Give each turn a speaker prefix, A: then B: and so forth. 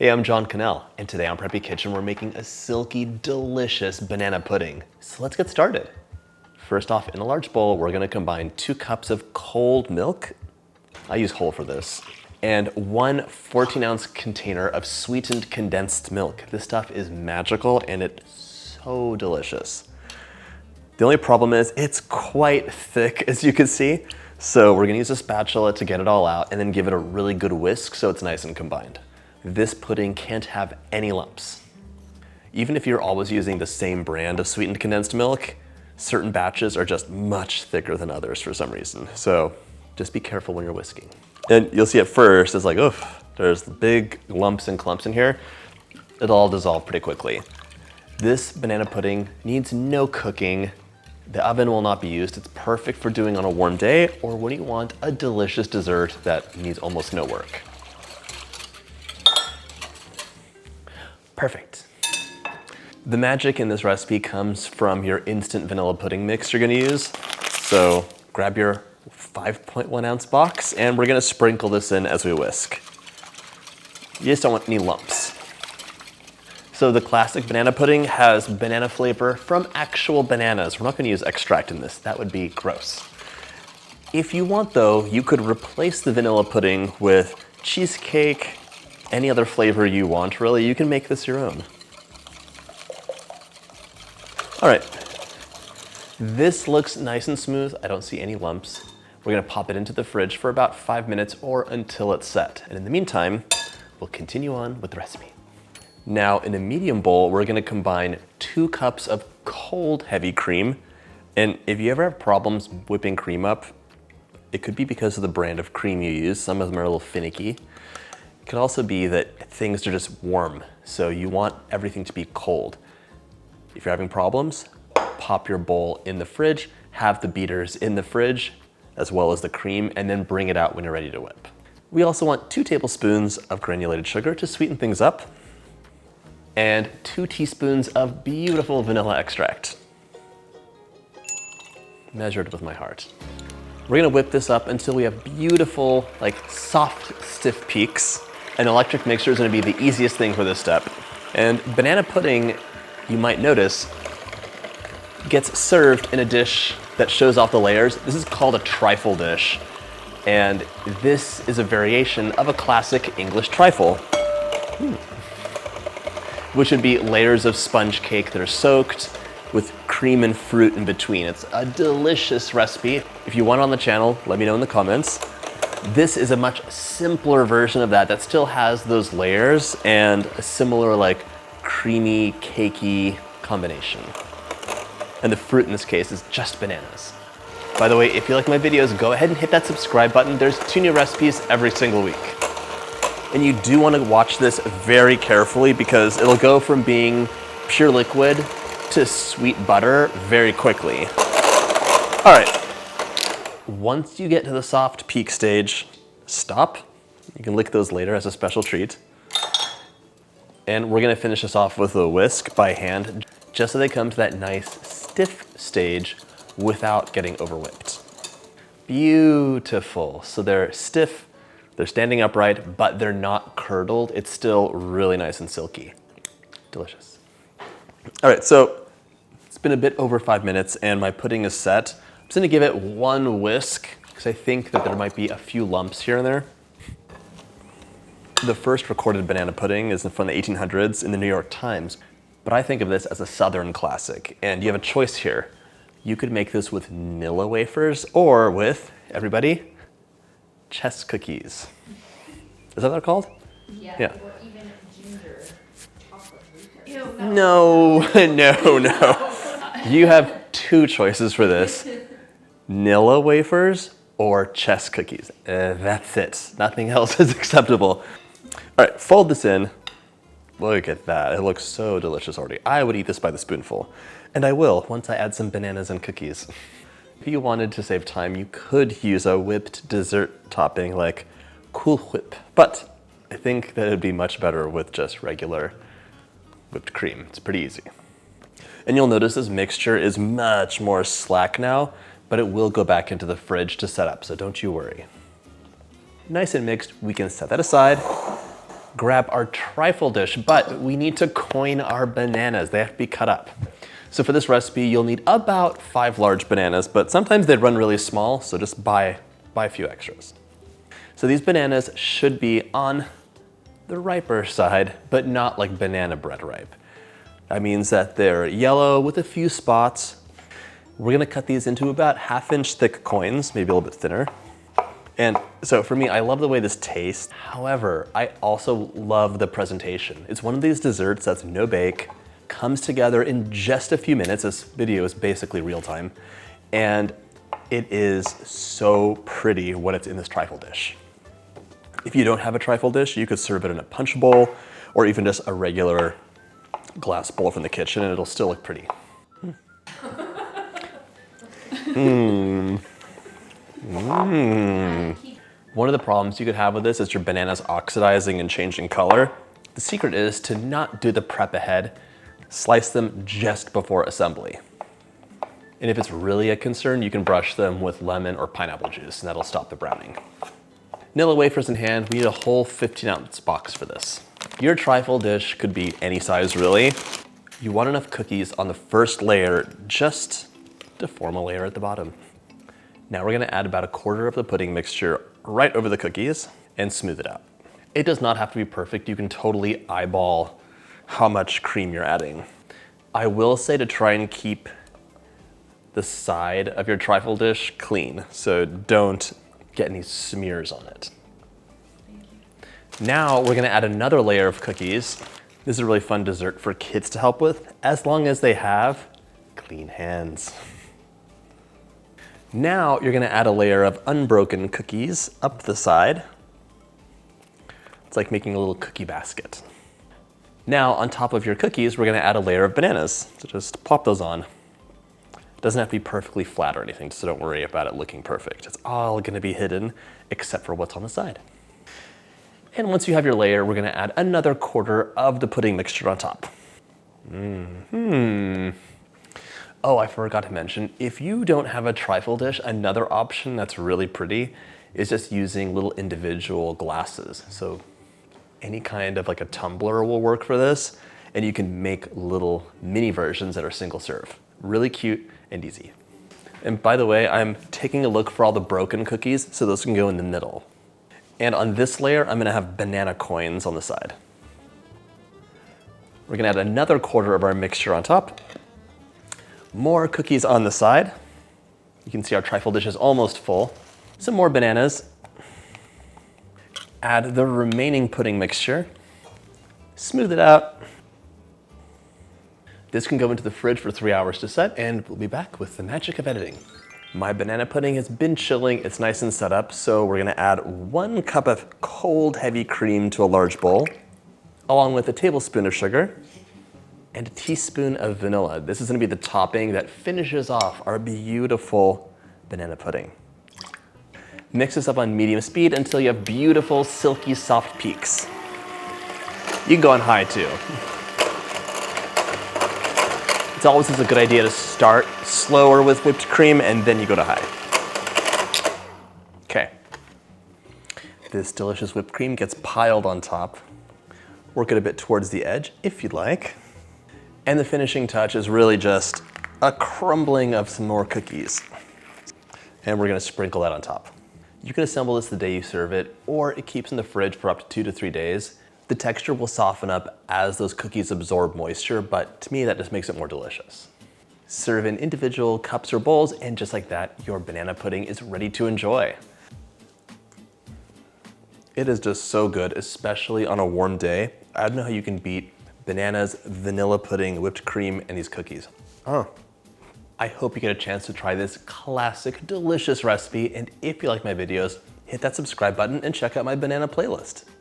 A: Hey, I'm John Cannell, and today on Preppy Kitchen we're making a silky, delicious banana pudding. So let's get started. First off, in a large bowl, we're gonna combine 2 cups of cold milk. I use whole for this. And 1 14-ounce container of sweetened condensed milk. This stuff is magical and it's so delicious. The only problem is it's quite thick, as you can see. So we're gonna use a spatula to get it all out and then give it a really good whisk so it's nice and combined. This pudding can't have any lumps. Even if you're always using the same brand of sweetened condensed milk, certain batches are just much thicker than others for some reason. So just be careful when you're whisking. And you'll see at first, it's like, oof, there's big lumps and clumps in here. It'll all dissolve pretty quickly. This banana pudding needs no cooking. The oven will not be used. It's perfect for doing on a warm day or when you want a delicious dessert that needs almost no work. Perfect. The magic in this recipe comes from your instant vanilla pudding mix you're gonna use. So grab your 5.1 ounce box and we're gonna sprinkle this in as we whisk. You just don't want any lumps. So the classic banana pudding has banana flavor from actual bananas. We're not gonna use extract in this, that would be gross. If you want though, you could replace the vanilla pudding with cheesecake, any other flavor you want, really. You can make this your own. All right, this looks nice and smooth. I don't see any lumps. We're gonna pop it into the fridge for about 5 minutes or until it's set. And in the meantime, we'll continue on with the recipe. Now in a medium bowl, we're gonna combine 2 cups of cold heavy cream. And if you ever have problems whipping cream up, it could be because of the brand of cream you use. Some of them are a little finicky. It could also be that things are just warm. So you want everything to be cold. If you're having problems, pop your bowl in the fridge, have the beaters in the fridge, as well as the cream, and then bring it out when you're ready to whip. We also want 2 tablespoons of granulated sugar to sweeten things up, and 2 teaspoons of beautiful vanilla extract. Measured with my heart. We're gonna whip this up until we have beautiful, like soft, stiff peaks. An electric mixer is gonna be the easiest thing for this step. And banana pudding, you might notice, gets served in a dish that shows off the layers. This is called a trifle dish. And this is a variation of a classic English trifle. Which would be layers of sponge cake that are soaked with cream and fruit in between. It's a delicious recipe. If you want it on the channel, let me know in the comments. This is a much simpler version of that still has those layers and a similar like creamy, cakey combination. And the fruit in this case is just bananas. By the way, if you like my videos, go ahead and hit that subscribe button. There's 2 new recipes every single week. And you do want to watch this very carefully because it'll go from being pure liquid to sweet butter very quickly. All right, once you get to the soft peak stage, stop. You can lick those later as a special treat. And we're gonna finish this off with a whisk by hand, just so they come to that nice stiff stage without getting overwhipped. Beautiful, so they're stiff, they're standing upright, but they're not curdled. It's still really nice and silky. Delicious. All right, so it's been a bit over 5 minutes and my pudding is set. I'm just gonna give it 1 whisk because I think that there might be a few lumps here and there. The first recorded banana pudding is from the 1800s in the New York Times, but I think of this as a Southern classic and you have a choice here. You could make this with Nilla wafers or with, everybody, chess cookies. Is that what they're called?
B: Yeah. Or even ginger chocolate wafers.
A: No, no. You have 2 choices for this. Nilla wafers or chess cookies. That's it. Nothing else is acceptable. All right, fold this in. Look at that. It looks so delicious already. I would eat this by the spoonful. And I will once I add some bananas and cookies. If you wanted to save time, you could use a whipped dessert topping like Cool Whip. But I think that it'd be much better with just regular whipped cream. It's pretty easy. And you'll notice this mixture is much more slack now, but it will go back into the fridge to set up, so don't you worry. Nice and mixed, we can set that aside. grab our trifle dish, but we need to coin our bananas. They have to be cut up. So for this recipe, you'll need about 5 large bananas, but sometimes they'd run really small, so just buy a few extras. So these bananas should be on the riper side, but not like banana bread ripe. That means that they're yellow with a few spots. We're gonna cut these into about 1/2 inch thick coins, maybe a little bit thinner. And so for me, I love the way this tastes. However, I also love the presentation. It's one of these desserts that's no bake, comes together in just a few minutes. This video is basically real time. And it is so pretty when it's in this trifle dish. If you don't have a trifle dish, you could serve it in a punch bowl or even just a regular glass bowl from the kitchen and it'll still look pretty. One of the problems you could have with this is your bananas oxidizing and changing color. The secret is to not do the prep ahead. Slice them just before assembly. And if it's really a concern, you can brush them with lemon or pineapple juice and that'll stop the browning. Vanilla wafers in hand, we need a whole 15-ounce box for this. Your trifle dish could be any size really. You want enough cookies on the first layer just to form a layer at the bottom. Now we're gonna add about 1/4 of the pudding mixture right over the cookies and smooth it out. It does not have to be perfect. You can totally eyeball how much cream you're adding. I will say to try and keep the side of your trifle dish clean, so don't get any smears on it. Now we're gonna add another layer of cookies. This is a really fun dessert for kids to help with, as long as they have clean hands. Now you're gonna add a layer of unbroken cookies up the side. It's like making a little cookie basket. Now on top of your cookies, we're gonna add a layer of bananas. So just plop those on. It doesn't have to be perfectly flat or anything, so don't worry about it looking perfect. It's all gonna be hidden except for what's on the side. And once you have your layer, we're gonna add another 1/4 of the pudding mixture on top. Oh, I forgot to mention, if you don't have a trifle dish, another option that's really pretty is just using little individual glasses. So any kind of like a tumbler will work for this, and you can make little mini versions that are single serve. Really cute and easy. And by the way, I'm taking a look for all the broken cookies, so those can go in the middle. And on this layer, I'm gonna have banana coins on the side. We're gonna add another 1/4 of our mixture on top. More cookies on the side. You can see our trifle dish is almost full. Some more bananas. Add the remaining pudding mixture. Smooth it out. This can go into the fridge for 3 hours to set, and we'll be back with the magic of editing. My banana pudding has been chilling, it's nice and set up, so we're gonna add 1 cup of cold, heavy cream to a large bowl, along with a tablespoon of sugar, and a teaspoon of vanilla. This is gonna be the topping that finishes off our beautiful banana pudding. Mix this up on medium speed until you have beautiful, silky, soft peaks. You can go on high too. It's always a good idea to start slower with whipped cream and then you go to high. Okay. This delicious whipped cream gets piled on top. Work it a bit towards the edge if you'd like. And the finishing touch is really just a crumbling of some more cookies. And we're gonna sprinkle that on top. You can assemble this the day you serve it, or it keeps in the fridge for up to 2 to 3 days. The texture will soften up as those cookies absorb moisture, but to me that just makes it more delicious. Serve in individual cups or bowls, and just like that, your banana pudding is ready to enjoy. It is just so good, especially on a warm day. I don't know how you can beat bananas, vanilla pudding, whipped cream, and these cookies. I hope you get a chance to try this classic, delicious recipe, and if you like my videos, hit that subscribe button and check out my banana playlist.